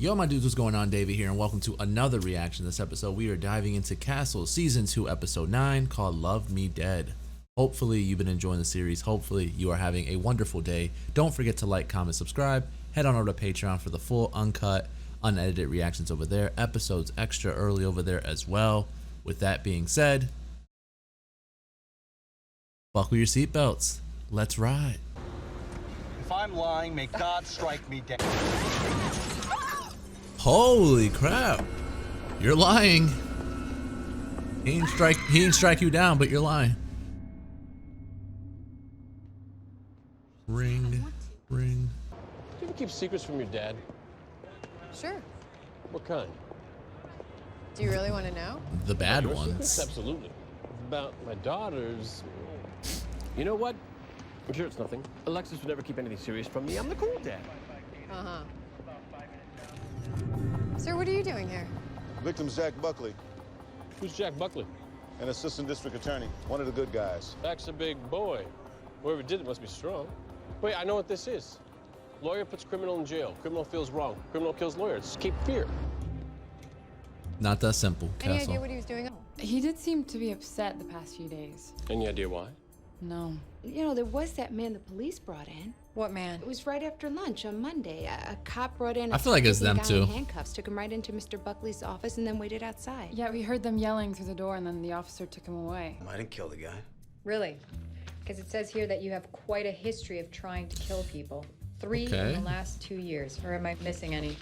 Yo, my dudes, what's going on? David here, and welcome to another reaction. This episode, we are diving into Castle Season 2, Episode 9, called Love Me Dead. Hopefully, you've been enjoying the series. Hopefully, you are having a wonderful day. Don't forget to like, comment, subscribe. Head on over to Patreon for the full, uncut, unedited reactions over there. Episodes extra early over there as well. With that being said, buckle your seatbelts. Let's ride. If I'm lying, may God strike me dead. Holy crap. You're lying. He didn't strike you down, but you're lying. Ring. Do you ever keep secrets from your dad? Sure. What kind? Do you really want to know? The bad Your ones. secrets? Absolutely. About my daughters. You know what? I'm sure it's nothing. Alexis would never keep anything serious from me. I'm the cool dad. Uh-huh. Sir, what are you doing here? Victim's Jack Buckley, Who's Jack Buckley? an assistant district attorney, one of the good guys. Jack's a big boy. Whoever did it must be strong. Wait, I know what this is. Lawyer puts criminal in jail. Criminal feels wrong. Criminal kills lawyer. It's Cape Fear. Not that simple, Any Castle. idea what he was doing? He did seem to be upset the past few days. Any idea why? No. You know, there was that man the police brought in. What man? It was right after lunch on Monday. A cop brought in. I feel like it's them guy too. in handcuffs, took him right into Mr. Buckley's office, and then waited outside. Yeah, we heard them yelling through the door, and then the officer took him away. I didn't kill the guy. Really? Because it says here that you have quite a history of trying to kill people. 3 Okay. in the last 2 years. Or am I missing any?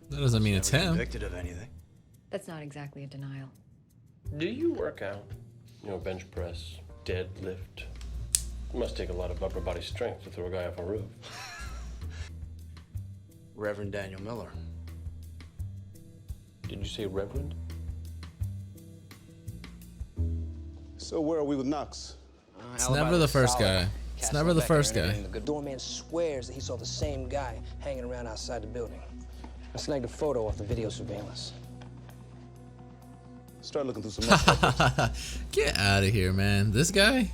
That doesn't mean it's Never him. convicted of anything. That's not exactly a denial. Do you work out? You know, bench press, deadlift. It must take a lot of upper body strength to throw a guy off a roof. Reverend Daniel Miller. Did you say Reverend? So where are we with Knox? It's never the first guy. It's never the first guy. The doorman swears that he saw the same guy hanging around outside the building. I snagged a photo off the video surveillance. Start looking through some more. Get out of here, man. This guy?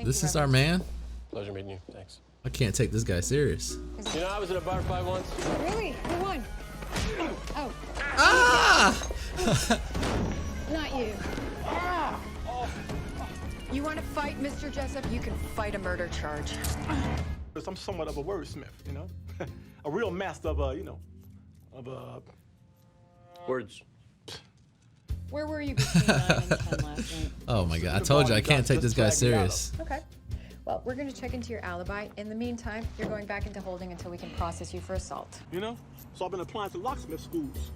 This is our man? Pleasure meeting you. Thanks. I can't take this guy serious. You know, I was at a bar fight once. Really? Who won? Oh, Ah! not you. You want to fight, Mr. Jessup? You can fight a murder charge. I'm somewhat of a wordsmith, you know? A real master of Words. Where were you between 9 and 10 last night? Oh my god. I told you I can't take this guy serious. Okay. Well, we're going to check into your alibi. In the meantime, you're going back into holding until we can process you for assault. you know? So I've been applying to locksmith schools.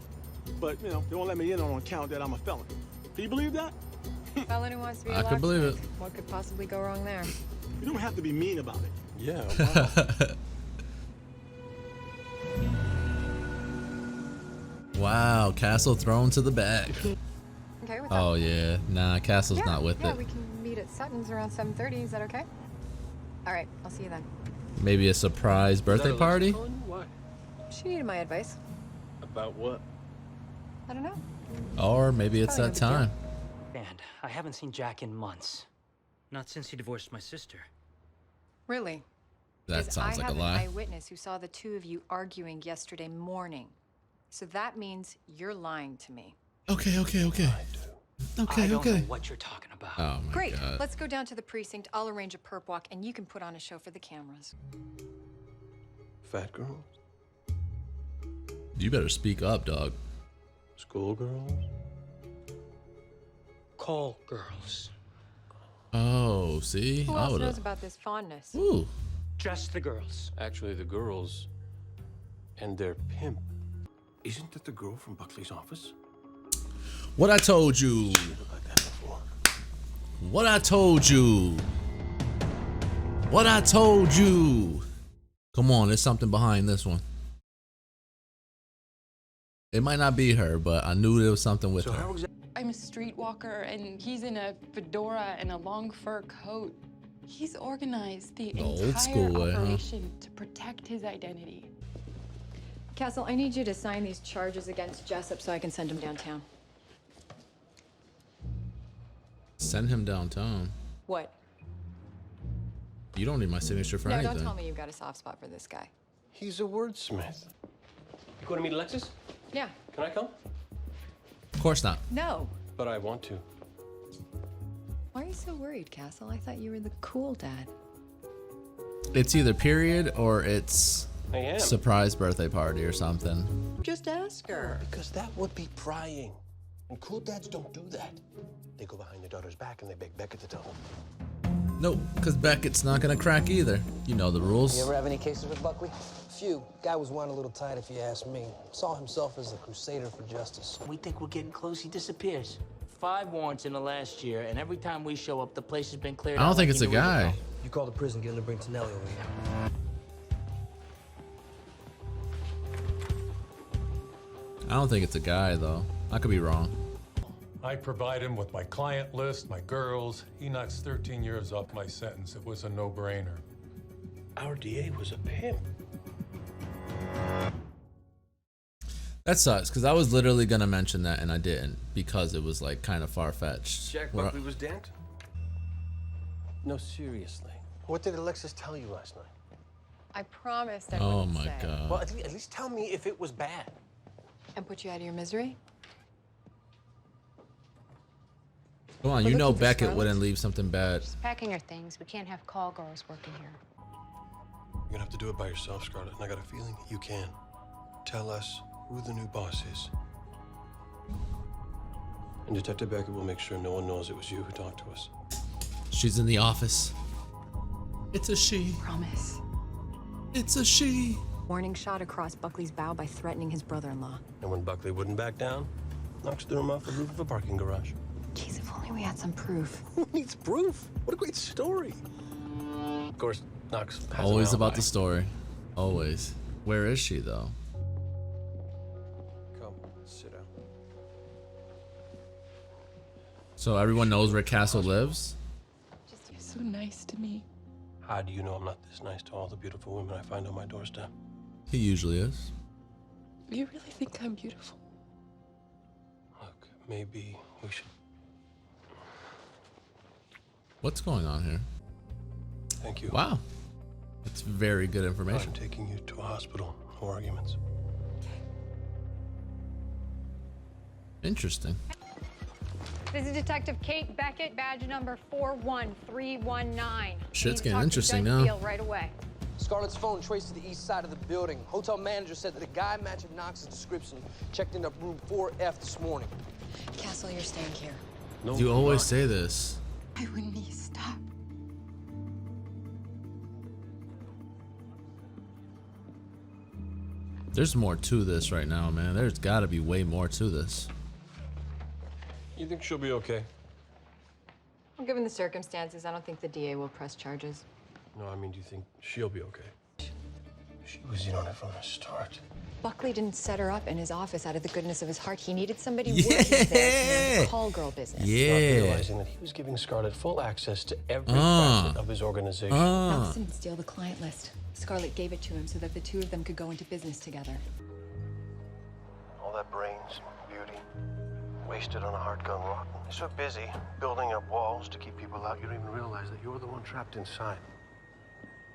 But, you know, they won't let me in on account that I'm a felon. Can you believe that? Felon who wants to be a I could believe locksmith. it. What could possibly go wrong there? You don't have to be mean about it. Yeah, wow. Wow, Castle thrown to the back. Okay with that? Oh yeah. Nah, Castle's not with yeah, it. we can meet at Sutton's around 7:30. Is that okay? All right, I'll see you then. Maybe a surprise birthday party? Why? She needed my advice. About what? I don't know. Or maybe it's that time. And I haven't seen Jack in months. Not since he divorced my sister. Really? That 'Cause sounds like I a have lie. an eyewitness who saw the two of you arguing yesterday morning. So that means you're lying to me. Okay. I Okay. don't know what you're talking about. Oh my Great. god. Let's go down to the precinct. I'll arrange a perp walk, and you can put on a show for the cameras. Fat girls? You better speak up, dog. Schoolgirls? Call girls. Oh, see? Who I else knows would've. about this fondness? Ooh. Just the girls. Actually, the girls and their pimp. Isn't that the girl from Buckley's office? What I told you. Never got that before. What I told you. What I told you. Come on, there's something behind this one. It might not be her, but I knew there was something with her. I'm a streetwalker, and he's in a fedora and a long fur coat. He's organized the old entire school way, huh? operation to protect his identity. Castle, I need you to sign these charges against Jessup so I can send him downtown. Send him downtown. What? You don't need my signature for No, anything. don't tell me you've got a soft spot for this guy. He's a wordsmith. You going to meet Alexis? Yeah. Can I come? Of course not. No. But I want to. Why are you so worried, Castle? I thought you were the cool dad. It's either period or it's I am. surprise birthday party or something. Just ask her. Because that would be prying. And cool dads don't do that. They go behind their daughter's back and they beg Beckett to tell them. Nope, because Beckett's not gonna crack either. You know the rules. You ever have any cases with Buckley? Few. Guy was wound a little tight, if you ask me. Saw himself as a crusader for justice. We think we're getting close, he disappears. 5 warrants in the last year, and every time we show up, the place has been cleared out. I don't think like it's a he knew where to guy. go. You call the prison, get him to bring Tonelli over here. I don't think it's a guy though. I could be wrong. I provide him with my client list, my girls. He knocks 13 years off my sentence. It was a no-brainer. Our DA was a pimp. That sucks because I was literally gonna mention that and I didn't because it was like kind of far fetched. Jack Buckley was damned? No, seriously. What did Alexis tell you last night? I promised I Oh wouldn't my say. god. Well, at least tell me if it was bad. And put you out of your misery? Come on, We're you know looking for Beckett Scarlett. wouldn't leave something bad. She's packing her things. We can't have call girls working here. You're gonna have to do it by yourself, Scarlett, and I got a feeling you can. Tell us who the new boss is. And Detective Beckett will make sure no one knows it was you who talked to us. She's in the office. It's a she. Promise. It's a she. Warning shot across Buckley's bow by threatening his brother-in-law. And when Buckley wouldn't back down, Knox threw him off the roof of a parking garage. Jeez, if only we had some proof. Who needs proof? What a great story. Of course, Knox has Always an about alibi. the story. Always. Where is she though? Come, sit down. So everyone knows where Castle lives? Just you're so nice to me. How do you know I'm not this nice to all the beautiful women I find on my doorstep? He usually is. You really think I'm beautiful? Look, maybe we should... What's going on here? Thank you. Wow. That's very good I'm information. taking you to a hospital. No arguments. Interesting. This is Detective Kate Beckett, badge number 41319. Shit's Need to getting talk to interesting Judge now. Steele right away. Scarlett's phone traced to the east side of the building. Hotel manager said that a guy matching Knox's description checked into room 4F this morning. Castle, you're staying here. No, You always not. say this. Why wouldn't he stop? There's more to this right now, man. There's got to be way more to this. You think she'll be okay? Well, given the circumstances, I don't think the DA will press charges. No, I mean, do you think she'll be okay? She was in on it from the start. Buckley didn't set her up in his office out of the goodness of his heart. He needed somebody working there to handle the call girl business. Not Yeah. realizing that he was giving Scarlett full access to every Ah. facet of his organization. Knox didn't steal the client list. Scarlett gave it to him so that the two of them could go into business together. All that brains, beauty, wasted on a hard gun rotten. You're so busy building up walls to keep people out, you don't even realize that you're the one trapped inside.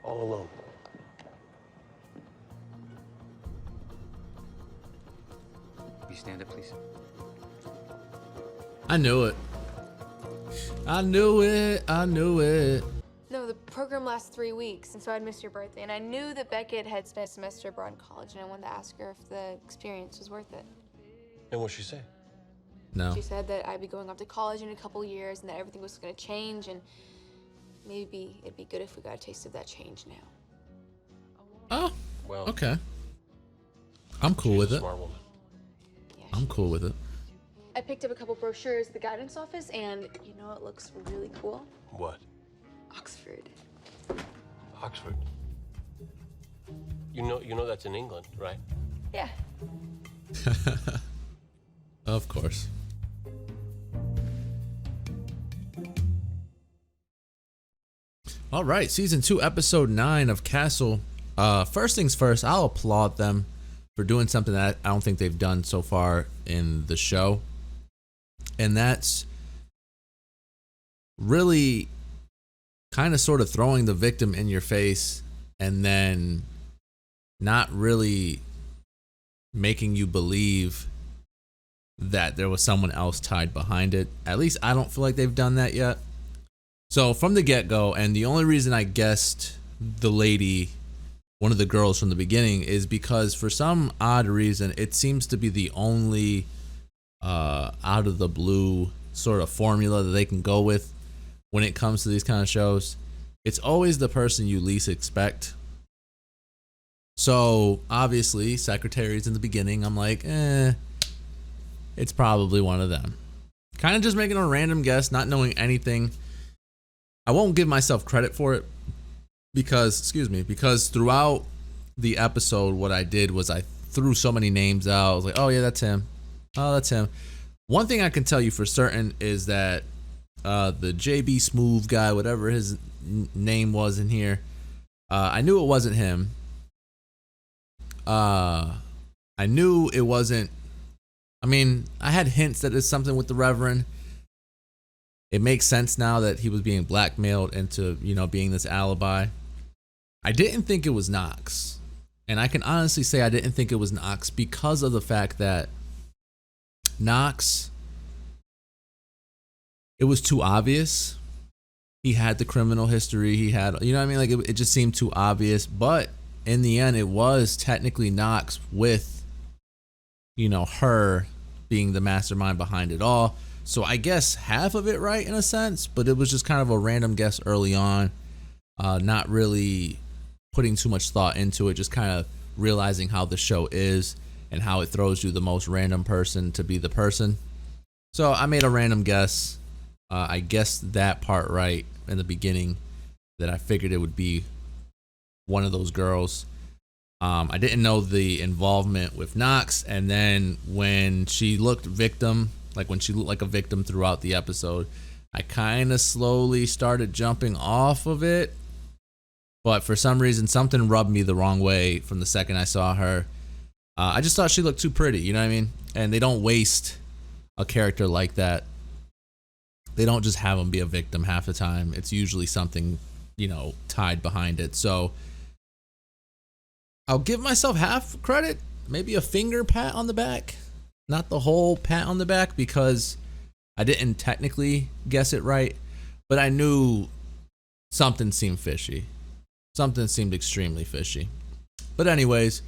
All alone. You stand up, please. I knew it. I knew it. I knew it. No, the program lasts 3 weeks, and so I'd missed your birthday. And I knew that Beckett had spent a semester abroad in college, and I wanted to ask her if the experience was worth it. And what'd she say? No. She said that I'd be going off to college in a couple years, and that everything was going to change, and maybe it'd be good if we got a taste of that change now. Oh, Well, okay. I'm cool she's with a it. smart woman. I'm cool with it. I picked up a couple brochures at the guidance office, and you know it looks really cool? What? Oxford. Oxford. You know that's in England, right? Yeah. Of course. All right, season 2, episode 9 of Castle. First things first, I'll applaud them for doing something that I don't think they've done so far in the show. And that's really kind of sort of throwing the victim in your face and then not really making you believe that there was someone else tied behind it. At least I don't feel like they've done that yet. So from the get-go, and the only reason I guessed the lady, one of the girls from the beginning, is because for some odd reason it seems to be the only out of the blue sort of formula that they can go with when it comes to these kind of shows. It's always the person you least expect. So obviously secretaries in the beginning, I'm like, it's probably one of them. Kind of just making a random guess, not knowing anything. I won't give myself credit for it because throughout the episode, what I did was I threw so many names out. I was like, oh yeah, that's him. Oh, that's him. One thing I can tell you for certain is that the JB Smoove guy, whatever his name was in here, I knew it wasn't him. I knew it wasn't. I mean, I had hints that it's something with the Reverend. It makes sense now that he was being blackmailed into, being this alibi. I didn't think it was Knox. And I can honestly say I didn't think it was Knox because of the fact that Knox, it was too obvious. He had the criminal history. He had, you know what I mean? Like it just seemed too obvious. But in the end, it was technically Knox with, her being the mastermind behind it all. So I guess half of it right in a sense, but it was just kind of a random guess early on. Not really putting too much thought into it, just kind of realizing how the show is and how it throws you the most random person to be the person. So I made a random guess. I guessed that part right in the beginning, that I figured it would be one of those girls. I didn't know the involvement with Knox, and then when she looked victim, like when she looked like a victim throughout the episode, I kind of slowly started jumping off of it. But for some reason, something rubbed me the wrong way from the second I saw her. I just thought she looked too pretty, you know what I mean? And they don't waste a character like that. They don't just have them be a victim half the time. It's usually something, tied behind it. So I'll give myself half credit, maybe a finger pat on the back, not the whole pat on the back, because I didn't technically guess it right, but I knew something seemed fishy. Something seemed extremely fishy. But anyways,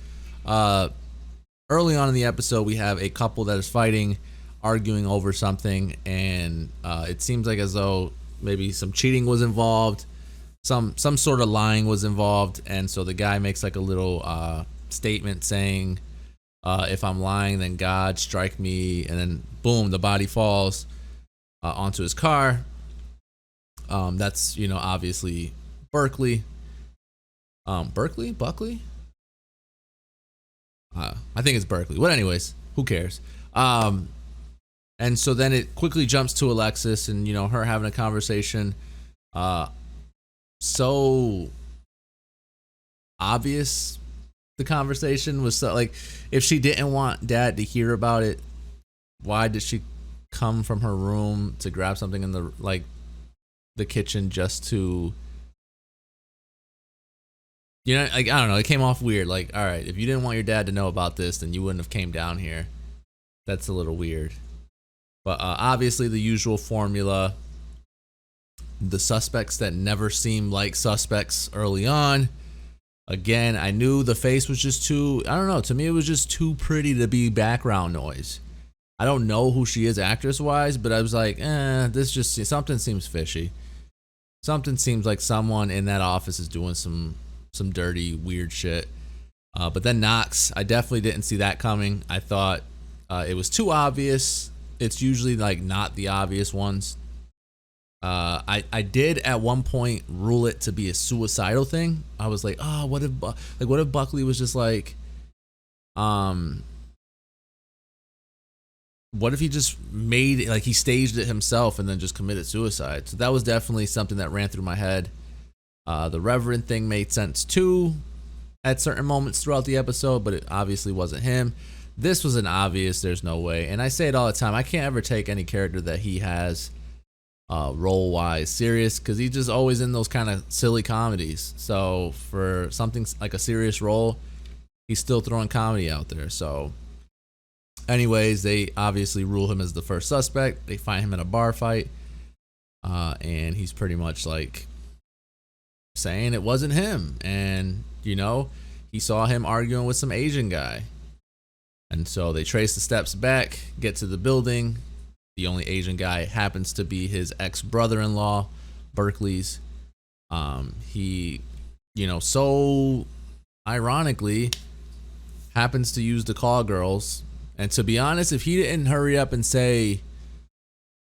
early on in the episode, we have a couple that is fighting, arguing over something, and it seems like as though maybe some cheating was involved, some sort of lying was involved, and so the guy makes like a little statement saying, if I'm lying, then God strike me, and then boom, the body falls onto his car. That's obviously Buckley. I think it's Buckley. Well, anyways, who cares? And so then it quickly jumps to Alexis and, her having a conversation. So obvious the conversation was, so like, if she didn't want Dad to hear about it, why did she come from her room to grab something in the kitchen just to, I don't know, it came off weird. Like, all right, if you didn't want your dad to know about this, then you wouldn't have came down here. That's a little weird. But obviously the usual formula, the suspects that never seemed like suspects early on. Again, I knew the face was just too, I don't know, to me it was just too pretty to be background noise. I don't know who she is actress wise, but I was like, this just, something seems fishy. Something seems like someone in that office is doing some dirty, weird shit. But then Knox, I definitely didn't see that coming. I thought it was too obvious. It's usually like not the obvious ones. I did at one point rule it to be a suicidal thing. I was like, oh, what if Buckley was just like, what if he just made it, like he staged it himself and then just committed suicide? So that was definitely something that ran through my head. The Reverend thing made sense too at certain moments throughout the episode, but it obviously wasn't him. This was an obvious, there's no way. And I say it all the time, I can't ever take any character that he has role wise serious, because he's just always in those kind of silly comedies. So for something like a serious role, he's still throwing comedy out there. So anyways, they obviously rule him as the first suspect. They find him in a bar fight, and he's pretty much like saying it wasn't him. And you know, he saw him arguing with some Asian guy. And so they trace the steps back, get to the building. The only Asian guy happens to be his ex-brother-in-law, Berkeley's. He, you know, so ironically happens to use the call girls. And to be honest, if he didn't hurry up and say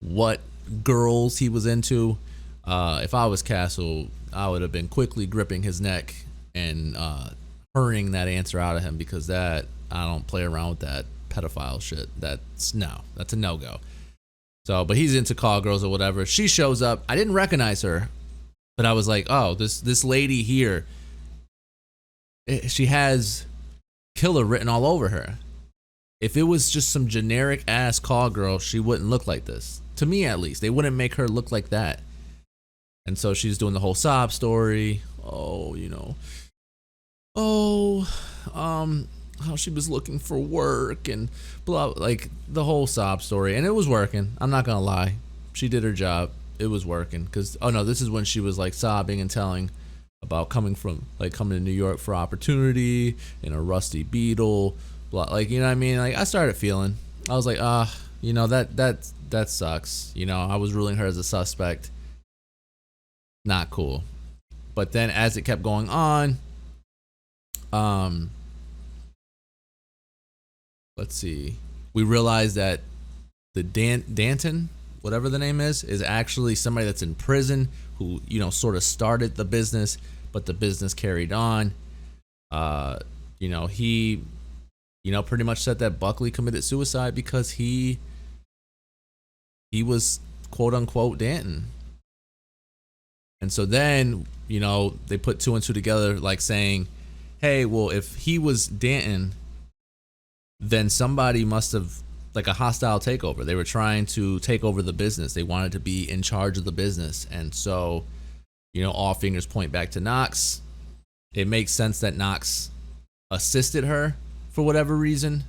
what girls he was into, if I was Castle, I would have been quickly gripping his neck and hurrying that answer out of him, because that, I don't play around with that pedophile shit. That's a no-go. So, but he's into call girls or whatever. She shows up. I didn't recognize her, but I was like, oh, this lady here, she has killer written all over her. If it was just some generic ass call girl, she wouldn't look like this. To me, at least, they wouldn't make her look like that. And so she's doing the whole sob story. Oh, you know, how she was looking for work and blah, like the whole sob story. And it was working. I'm not gonna lie, she did her job. It was working, because this is when she was like sobbing and telling about coming to New York for opportunity in a rusty Beetle, blah, like, you know what I mean? Like, I started feeling, I was like, you know, that sucks. You know, I was ruling her as a suspect. Not cool. But then as it kept going on, let's see, we realized that the Danton, whatever the name is actually somebody that's in prison who, you know, sort of started the business, but the business carried on. You know, he, you know, pretty much said that Buckley committed suicide because he was quote unquote Danton. And so then, you know, they put two and two together, like saying, hey, well, if he was Danton, then somebody must have, like, a hostile takeover. They were trying to take over the business. They wanted to be in charge of the business. And so, you know, all fingers point back to Knox. It makes sense that Knox assisted her for whatever reason.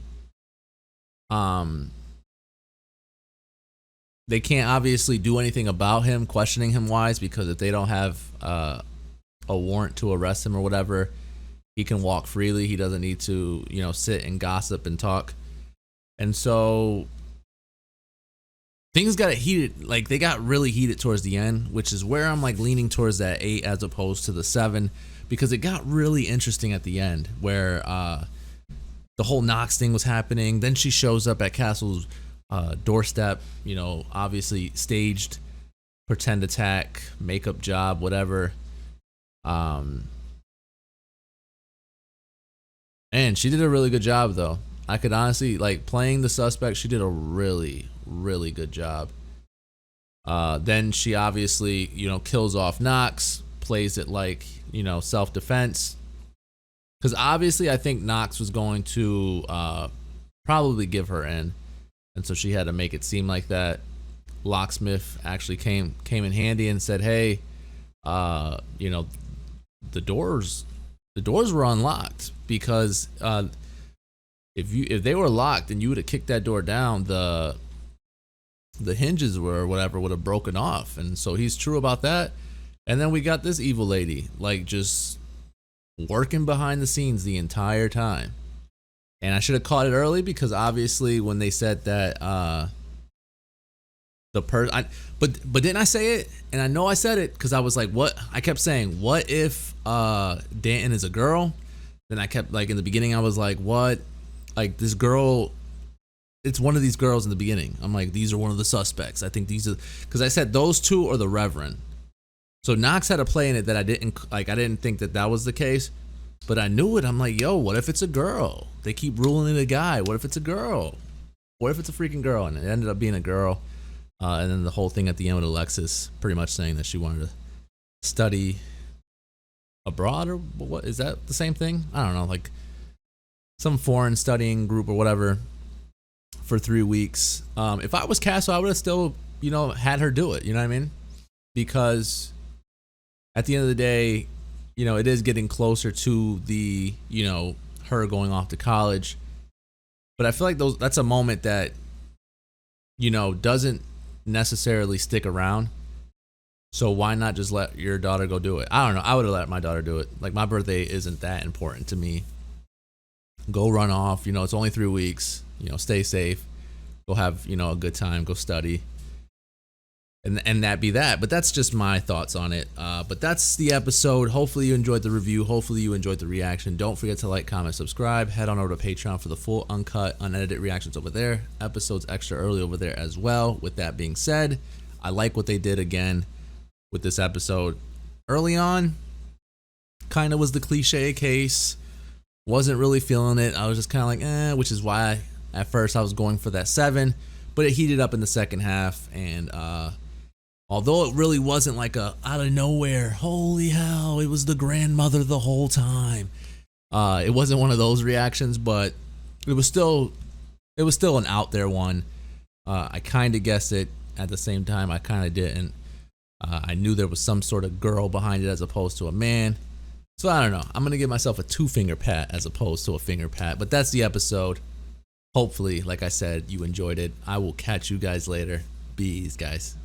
They can't obviously do anything about him, questioning him wise, because if they don't have a warrant to arrest him or whatever, he can walk freely. He doesn't need to, you know, sit and gossip and talk. And so things got heated, like they got really heated towards the end, which is where I'm like leaning towards that 8 as opposed to the 7, because it got really interesting at the end where the whole Knox thing was happening. Then she shows up at Castle's doorstep, you know, obviously staged pretend attack, makeup job, whatever. And she did a really good job, though. I could honestly, like, playing the suspect, she did a really, really good job. Then she obviously, you know, kills off Knox, plays it like, you know, self-defense. Because obviously I think Knox was going to probably give her in. And so she had to make it seem like that. Locksmith actually came in handy and said, hey, you know, the doors were unlocked, because if they were locked and you would have kicked that door down, the hinges or whatever would have broken off. And so he's true about that. And then we got this evil lady, like, just working behind the scenes the entire time. And I should have caught it early, because obviously when they said that but didn't I say it? And I know I said it because I was like, what? I kept saying, what if Danton is a girl? Then I kept, like, in the beginning I was like, what? Like, this girl, it's one of these girls in the beginning. I'm like, these are one of the suspects. I think these are, because I said those two are the Reverend. So Knox had a play in it that I didn't think that was the case, but I knew it. I'm like, yo, what if it's a girl? They keep ruling it a guy. What if it's a girl? What if it's a freaking girl? And it ended up being a girl. And then the whole thing at the end with Alexis pretty much saying that she wanted to study abroad, or what, is that the same thing? I don't know, like some foreign studying group or whatever for 3 weeks. If I was Castle, I would have still, you know, had her do it. You know what I mean? Because at the end of the day, you know, it is getting closer to the, you know, her going off to college. But I feel like that's a moment that, you know, doesn't necessarily stick around. So why not just let your daughter go do it? I don't know. I would have let my daughter do it. Like, my birthday isn't that important to me. Go run off. You know, it's only 3 weeks. You know, stay safe. Go have, you know, a good time. Go study. And that be that. But that's just my thoughts on it. But that's the episode. Hopefully you enjoyed the review. Hopefully you enjoyed the reaction. Don't forget to like, comment, subscribe. Head on over to Patreon for the full, uncut, unedited reactions over there. Episodes extra early over there as well. With that being said, I like what they did again with this episode. Early on, kind of was the cliche case. Wasn't really feeling it. I was just kind of like, which is why at first I was going for that 7. But it heated up in the second half, and although it really wasn't like a out of nowhere, holy hell, it was the grandmother the whole time. It wasn't one of those reactions, but it was still an out there one. I kind of guessed it. At the same time, I kind of didn't. I knew there was some sort of girl behind it as opposed to a man. So I don't know. I'm going to give myself a 2-finger pat as opposed to a finger pat. But that's the episode. Hopefully, like I said, you enjoyed it. I will catch you guys later. Bees, guys.